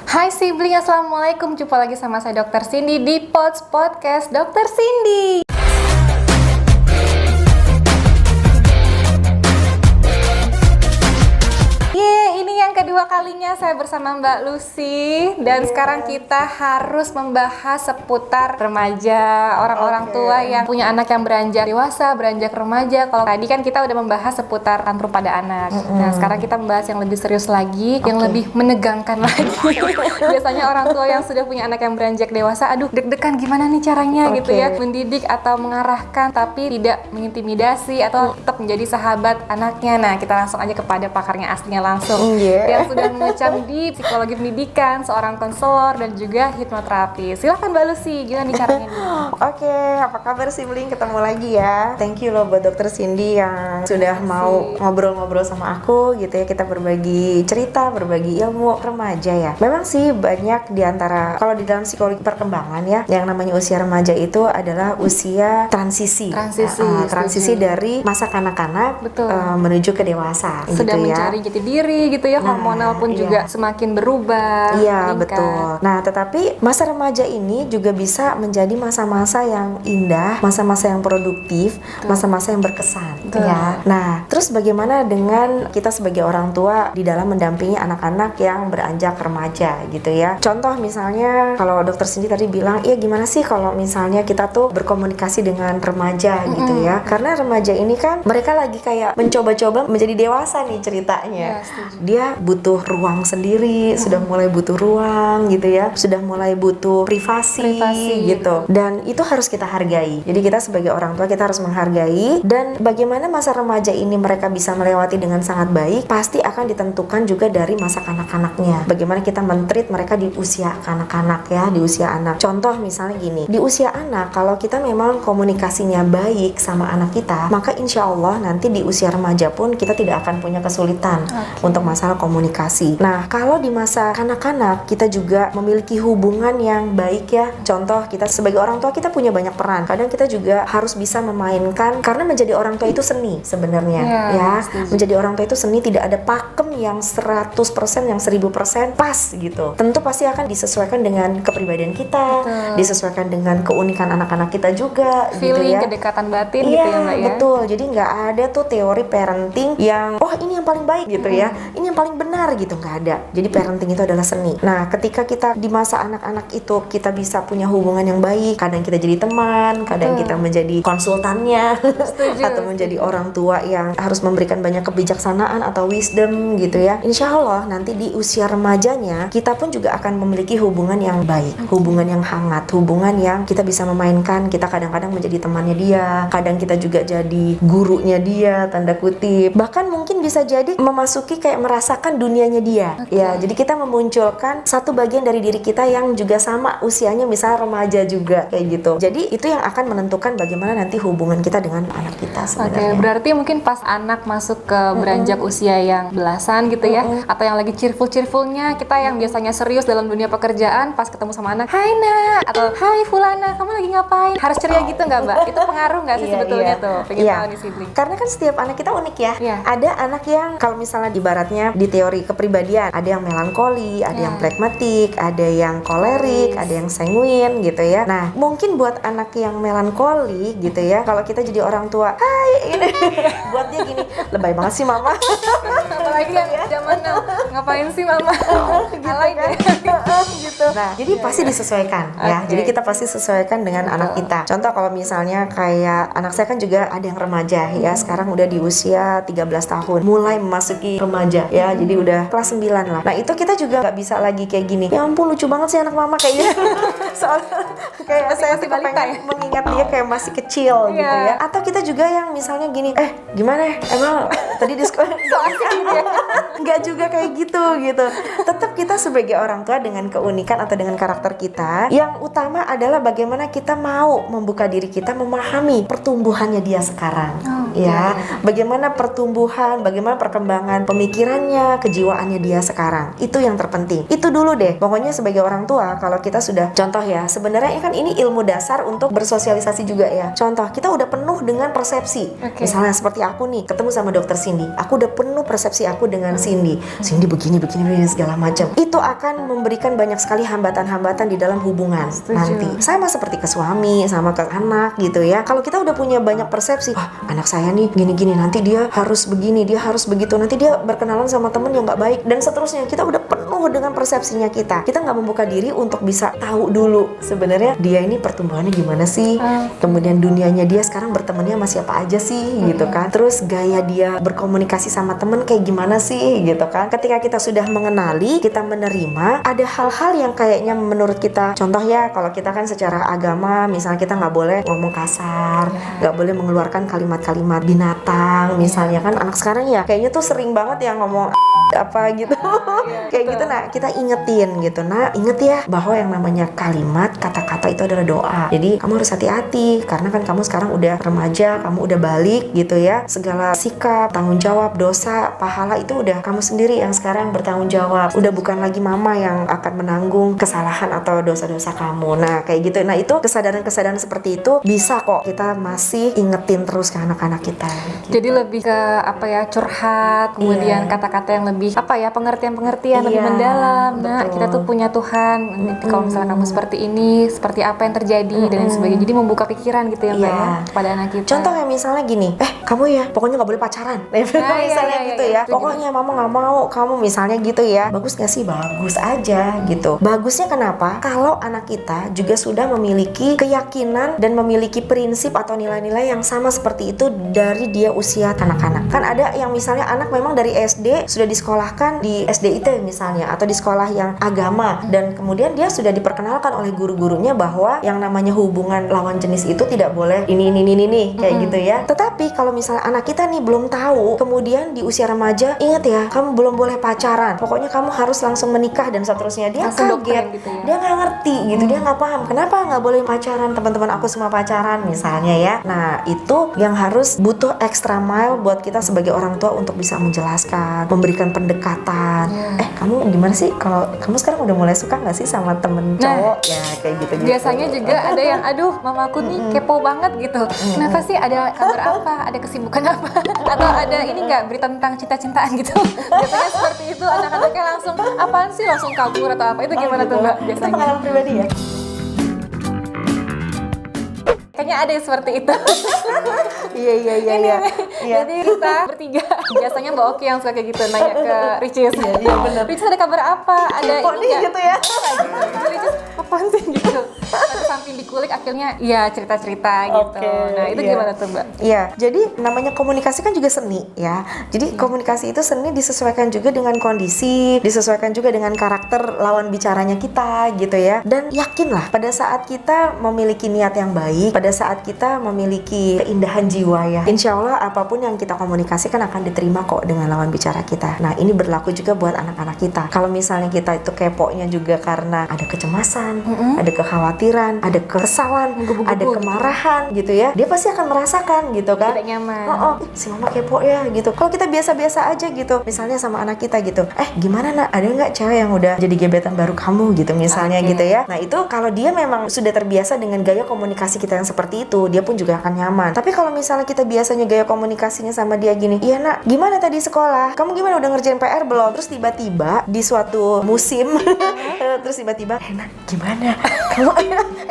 Hai sibling, assalamualaikum. Jumpa lagi sama saya Dr. Cindy di Podcast Dr. Cindy. Ini yang kedua kalinya saya bersama Mbak Lucy. Dan sekarang kita harus membahas seputar remaja, orang-orang tua yang punya anak yang beranjak dewasa, beranjak remaja. Kalau tadi kan kita udah membahas seputar tantrum pada anak. Nah sekarang kita membahas yang lebih serius lagi, yang lebih menegangkan lagi. Biasanya orang tua yang sudah punya anak yang beranjak dewasa, aduh deg-degan gimana nih caranya gitu ya, mendidik atau mengarahkan tapi tidak mengintimidasi atau tetap menjadi sahabat anaknya. Nah kita langsung aja kepada pakarnya aslinya langsung, yang sudah mengecam di psikologi pendidikan, seorang konselor dan juga hipnoterapi. Silahkan Mbak Lucy, gimana nih caranya dulu? Oke, apa kabar sibling? Ketemu lagi ya. Thank you loh buat Dr. Cindy yang sudah mau ngobrol-ngobrol sama aku gitu ya. Kita berbagi cerita, berbagi ilmu remaja ya. Memang sih banyak diantara, kalau di dalam psikologi perkembangan ya, yang namanya usia remaja itu adalah usia transisi dari masa kanak-kanak menuju ke dewasa. Sudah gitu mencari jati diri gitu ya, hormonal pun juga semakin berubah. Iya, betul. Nah, tetapi masa remaja ini juga bisa menjadi masa-masa yang indah, masa-masa yang produktif, masa-masa yang berkesan. Ya. Nah, terus bagaimana dengan kita sebagai orang tua di dalam mendampingi anak-anak yang beranjak remaja gitu ya? Contoh misalnya kalau Dr. Cindy tadi bilang, iya gimana sih kalau misalnya kita tuh berkomunikasi dengan remaja gitu ya? Karena remaja ini kan mereka lagi kayak mencoba-coba menjadi dewasa nih ceritanya. Dia butuh ruang sendiri, sudah mulai butuh ruang gitu ya, sudah mulai butuh privasi gitu. Dan itu harus kita hargai. Jadi kita sebagai orang tua kita harus menghargai, dan bagaimana masa remaja ini mereka bisa melewati dengan sangat baik pasti akan ditentukan juga dari masa kanak-kanaknya. Bagaimana kita men-treat mereka di usia kanak-kanak ya, di usia anak. Contoh misalnya gini, di usia anak kalau kita memang komunikasinya baik sama anak kita, maka insya Allah nanti di usia remaja pun kita tidak akan punya kesulitan untuk masalah komunikasi. Nah, kalau di masa kanak-kanak kita juga memiliki hubungan yang baik ya. Contoh, kita sebagai orang tua kita punya banyak peran. Kadang kita juga harus bisa memainkan, karena menjadi orang tua itu seni sebenarnya ya. Menjadi orang tua itu seni, tidak ada pakem yang 100%, yang 1000% pas gitu. Tentu pasti akan disesuaikan dengan kepribadian kita, disesuaikan dengan keunikan anak-anak kita juga. Feeling, gitu ya. kedekatan batin gitu ya Mbak ya. Betul. Jadi nggak ada tuh teori parenting yang ini yang paling baik gitu ya, ini yang paling benar gitu, nggak ada. Jadi parenting itu adalah seni. Nah, ketika kita di masa anak-anak itu kita bisa punya hubungan yang baik, kadang kita jadi teman, kadang kita menjadi konsultannya atau menjadi orang tua yang harus memberikan banyak kebijaksanaan atau wisdom gitu ya. Insya Allah nanti di usia remajanya kita pun juga akan memiliki hubungan yang baik, hubungan yang hangat, hubungan yang kita bisa memainkan. Kita kadang-kadang menjadi temannya dia, kadang kita juga jadi gurunya dia, tanda kutip. Bahkan mungkin bisa jadi memasuki kayak merasakan dunianya dia. Ya, jadi kita memunculkan satu bagian dari diri kita yang juga sama usianya, misalnya remaja juga kayak gitu. Jadi itu yang akan menentukan bagaimana nanti hubungan kita dengan anak kita sebenarnya. Berarti mungkin pas anak masuk ke beranjak usia yang belasan gitu ya, atau yang lagi cheerful-cheerfulnya, kita yang biasanya serius dalam dunia pekerjaan, pas ketemu sama anak, hai nak, atau hai fulana, kamu lagi ngapain? Harus ceria gitu nggak Mbak? Itu pengaruh nggak sih sebetulnya tuh? Pengen tahu nih sibling. Karena kan setiap anak kita unik ya. Ada anak yang kalau misalnya di baratnya di teori kepribadian, ada yang melankoli, ada yang pragmatik, ada yang kolerik, ada yang sanguin gitu ya. Nah, mungkin buat anak yang melankoli gitu ya, kalau kita jadi orang tua, hai ini buat dia gini, lebay banget sih mama. Apalagi yang zaman now, ngapain sih mama? Alay deh. Gitu. Nah, jadi pasti disesuaikan ya. Jadi kita pasti sesuaikan dengan anak kita. Contoh kalau misalnya kayak anak saya kan juga ada yang remaja ya, sekarang udah di usia 13 tahun, mulai memasuki remaja ya, jadi udah kelas 9 lah. Nah itu kita juga nggak bisa lagi kayak gini, ya ampun lucu banget sih anak mama kayak gitu. Soalnya kayak saya tuh pengen mengingat dia kayak masih kecil gitu ya. Atau kita juga yang misalnya gini, gimana emang tadi di sekolah nggak juga kayak gitu. Tetap kita sebagai orang tua dengan keunikan atau dengan karakter kita, yang utama adalah bagaimana kita mau membuka diri kita memahami pertumbuhannya dia sekarang. ya. Bagaimana pertumbuhan, bagaimana perkembangan pemikirannya, kejiwaannya dia sekarang. Itu yang terpenting. Itu dulu deh. Pokoknya sebagai orang tua, kalau kita sudah contoh ya, sebenarnya kan ini ilmu dasar untuk bersosialisasi juga ya. Contoh, kita udah penuh dengan persepsi. Misalnya seperti aku nih, ketemu sama dokter Cindy. Aku udah penuh persepsi aku dengan Cindy. Cindy begini segala macam. Itu akan memberikan banyak sekali hambatan-hambatan di dalam hubungan nanti. Sama seperti ke suami, sama ke anak gitu ya. Kalau kita udah punya banyak persepsi, wah anak saya nih gini-gini, nanti dia harus begini, dia harus begitu, nanti dia berkenalan sama temen yang nggak baik dan seterusnya. Kita udah penuh dengan persepsinya kita nggak membuka diri untuk bisa tahu dulu sebenarnya dia ini pertumbuhannya gimana sih, kemudian dunianya dia sekarang bertemannya sama siapa aja sih gitu kan, terus gaya dia berkomunikasi sama temen kayak gimana sih gitu kan. Ketika kita sudah mengenali, kita menerima, ada hal-hal yang kayaknya menurut kita, contoh ya kalau kita kan secara agama misalnya kita nggak boleh ngomong kasar, nggak boleh mengeluarkan kalimat-kalimat binatang misalnya kan. Anak sekarang ya kayaknya tuh sering banget yang ngomong apa gitu kayak gitu. Nah kita ingetin gitu, nah inget ya bahwa yang namanya kalimat, kata-kata itu adalah doa. Jadi kamu harus hati-hati karena kan kamu sekarang udah remaja, kamu udah balik gitu ya. Segala sikap, tanggung jawab, dosa, pahala itu udah kamu sendiri yang sekarang bertanggung jawab. Udah bukan lagi mama yang akan menanggung kesalahan atau dosa-dosa kamu. Nah kayak gitu. Nah itu kesadaran-kesadaran seperti itu bisa kok kita masih ingetin terus ke anak-anak kita gitu. Jadi lebih ke apa ya, curhat, kemudian kata-kata yang lebih apa ya, pengertian-pengertian lebih mendalam. Nah, kita tuh punya Tuhan. Nanti kalau misalnya kamu seperti ini, seperti apa yang terjadi dan lain sebagainya. Jadi membuka pikiran gitu ya Mbak ya kepada anak kita. Contohnya misalnya gini, kamu ya pokoknya nggak boleh pacaran. Misalnya gitu ya. Pokoknya mama nggak mau kamu misalnya gitu ya. Bagus nggak sih? Bagus aja gitu. Bagusnya kenapa? Kalau anak kita juga sudah memiliki keyakinan dan memiliki prinsip atau nilai-nilai yang sama seperti itu dari dia usia kanak-kanak. Kan ada yang misalnya anak memang dari SD sudah disekolahkan di SDIT misalnya atau di sekolah yang agama, dan kemudian dia sudah diperkenalkan oleh guru-gurunya bahwa yang namanya hubungan lawan jenis itu tidak boleh ini kayak gitu ya. Tetapi kalau misalnya anak kita nih belum tahu, kemudian di usia remaja, ingat ya kamu belum boleh pacaran, pokoknya kamu harus langsung menikah dan seterusnya. Dia langsung kaget gitu ya. Dia nggak ngerti gitu, dia nggak paham kenapa nggak boleh pacaran, teman-teman aku semua pacaran misalnya ya. Nah itu yang harus butuh extra mile buat kita sebagai orang tua untuk bisa menjelaskan, memberikan pendekatan. Kamu gimana sih kalau kamu sekarang udah mulai suka nggak sih sama temen cowok ya kayak gitu. Biasanya juga ada yang aduh mamaku nih kepo banget gitu. Kenapa sih, ada kabar apa, ada kesibukan apa, atau ada ini nggak berita tentang cinta-cintaan gitu. Biasanya seperti itu, anak-anaknya langsung apaan sih, langsung kabur atau apa. Itu gimana tuh Mbak biasanya? Itu pengalaman pribadi ya? Kayaknya ada yang seperti itu. Iya. Jadi kita bertiga biasanya Mbak Oki yang suka kayak gitu, nanya ke Ricis. Iya benar. Ricis ada kabar apa? Ada ini nggak? Gitu ya. Ricis apaan sih gitu. Pada samping dikulik akhirnya ya cerita-cerita gitu. Nah itu gimana tuh Mbak? Iya, jadi namanya komunikasi kan juga seni ya. Jadi komunikasi itu seni disesuaikan juga dengan kondisi, disesuaikan juga dengan karakter lawan bicaranya kita gitu ya. Dan yakinlah pada saat kita memiliki niat yang baik, pada saat kita memiliki keindahan jiwa ya, insya Allah apapun yang kita komunikasikan akan diterima kok dengan lawan bicara kita. Nah ini berlaku juga buat anak-anak kita. Kalau misalnya kita itu keponya juga karena ada kecemasan, ada kekhawatiran, ada kekesalan, ada kemarahan gitu ya, dia pasti akan merasakan gitu kan, tidak nyaman. Si mama kepo ya gitu. Kalau kita biasa-biasa aja gitu, misalnya sama anak kita gitu, gimana nak, ada nggak cewek yang udah jadi gebetan baru kamu gitu misalnya gitu ya. Nah itu kalau dia memang sudah terbiasa dengan gaya komunikasi kita yang seperti itu, dia pun juga akan nyaman. Tapi kalau misalnya kita biasanya gaya komunikasinya sama dia gini, iya nak, gimana tadi sekolah, kamu gimana, udah ngerjain PR belum? Terus tiba-tiba di suatu musim terus tiba-tiba nak gimana kamu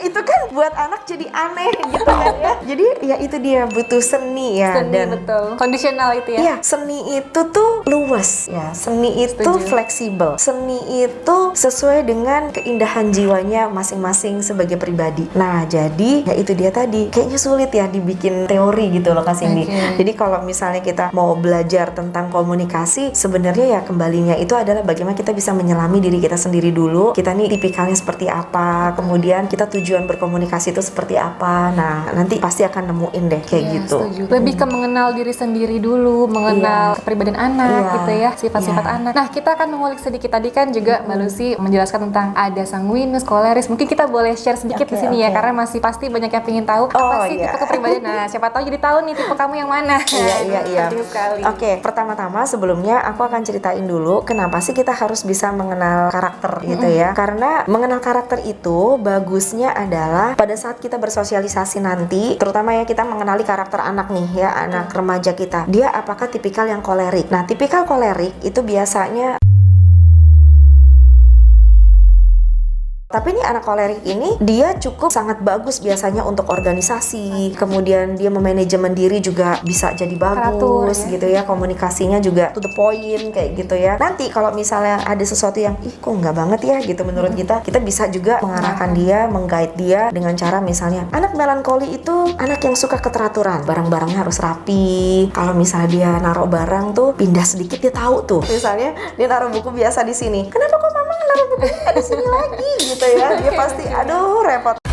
itu kan buat anak jadi aneh gitu kan ya. Jadi ya itu dia butuh seni ya. Seni, dan betul kondisional itu ya. Iya, seni itu tuh luas ya, seni itu fleksibel, seni itu sesuai dengan keindahan jiwanya masing-masing sebagai pribadi. Nah jadi ya itu dia tadi, kayaknya sulit ya dibikin teori gitu loh Kak Cindy. Jadi kalau misalnya kita mau belajar tentang komunikasi, sebenarnya ya kembalinya itu adalah bagaimana kita bisa menyelami diri kita sendiri dulu. Kita nih tipikalnya seperti apa apa, kemudian kita tujuan berkomunikasi itu seperti apa. Nah, nanti pasti akan nemuin deh kayak Iya, gitu. setuju. Lebih ke mengenal diri sendiri dulu, mengenal kepribadian anak Iya. gitu ya, sifat-sifat Iya. anak. Nah, kita akan mengulik sedikit tadi kan juga Mbak Lucy menjelaskan tentang ada sanguinus, koleris. Mungkin kita boleh share sedikit Oke, di sini ya, oke. karena masih pasti banyak yang ingin tahu apa sih iya. tipe kepribadian. Nah, siapa tahu jadi tahu nih tipe kamu yang mana. Iya. Penting sekali. Oke, pertama-tama sebelumnya aku akan ceritain dulu kenapa sih kita harus bisa mengenal karakter gitu ya. Karena mengenal karakter itu bagusnya adalah pada saat kita bersosialisasi nanti, terutama ya kita mengenali karakter anak nih ya, anak remaja kita. Dia apakah tipikal yang kolerik? Nah, tipikal kolerik itu biasanya. Tapi nih anak kolerik ini dia cukup sangat bagus biasanya untuk organisasi, kemudian dia memanajemen diri juga bisa jadi Teratur, bagus ya. gitu ya, komunikasinya juga to the point kayak gitu ya. Nanti kalau misalnya ada sesuatu yang kok nggak banget ya gitu menurut kita bisa juga mengarahkan dia, mengguide dia dengan cara misalnya anak melankoli itu anak yang suka keteraturan, barang-barangnya harus rapi. Kalau misalnya dia naruh barang tuh pindah sedikit dia tahu tuh. Misalnya dia naruh buku biasa di sini, kenapa kok mama naruh buku di sini lagi gitu ya, dia pasti aduh repot